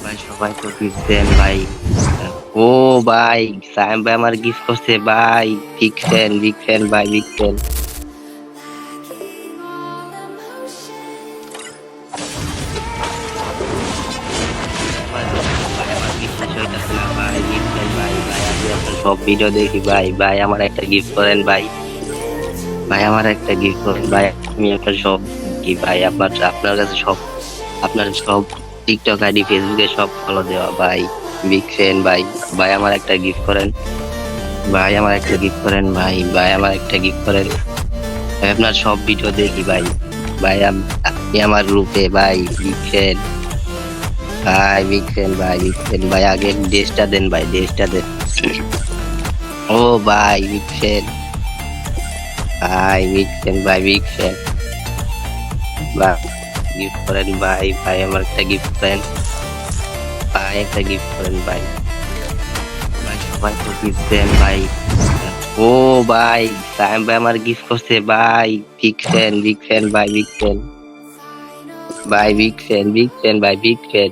ভাই সবাই তো গিফট দেন ভাই। ও ভাই, সায়েম ভাই আমার গিফট করছে ভাই। বিগ ফ্যান ভাই, বিগ ফ্যান। ভাই আমার গিফট শেষ হইতাছে না ভাই, গিফট দেন ভাই। ভাই আমি আপনার সব ভিডিও দেখি ভাই। ভাই আমার একটা গিফট করেন ভাই। ভাই আমার একটা গিফট করেন ভাই। আমি আপনার সব কি ভাই, আপনার কাছে সব, আপনার সব টিকটক আইডি, ফেসবুকে সব ফলো দেওয়া ভাই। বিগ ফ্যান ভাই। ভাই আমার একটা গিফট করেন। ভাই আমার একটা গিফট করেন ভাই। ভাই আমার একটা গিফট করেন। ভাই আপনার সব ভিডিও দেখি ভাই। ভাই আপনি আমার গ্রুপে ভাই, বিগ ফ্যান ভাই, বিগ ফ্যান ভাই, বিগ ফ্যান ভাই। আগে ড্রেসটা দেন ভাই, ড্রেসটা দেন। ও ভাই, বিগ ফ্যান ভাই, বিগ ফ্যান ভাই, বিগ ফ্যান ভাই। গিফট করেন ভাই। ভাই আমার একটা গিফট করেন ভাই, একটা গিফট করেন ভাই। ভাই সবাই তো গিফট দেন ভাই। ও ভাই, সায়েম ভাই আমার গিফট করছে ভাই। বিগ ফ্যান ভাই, বিগ ফ্যান ভাই, বিগ ফ্যান ভাই, বিগ ফ্যান।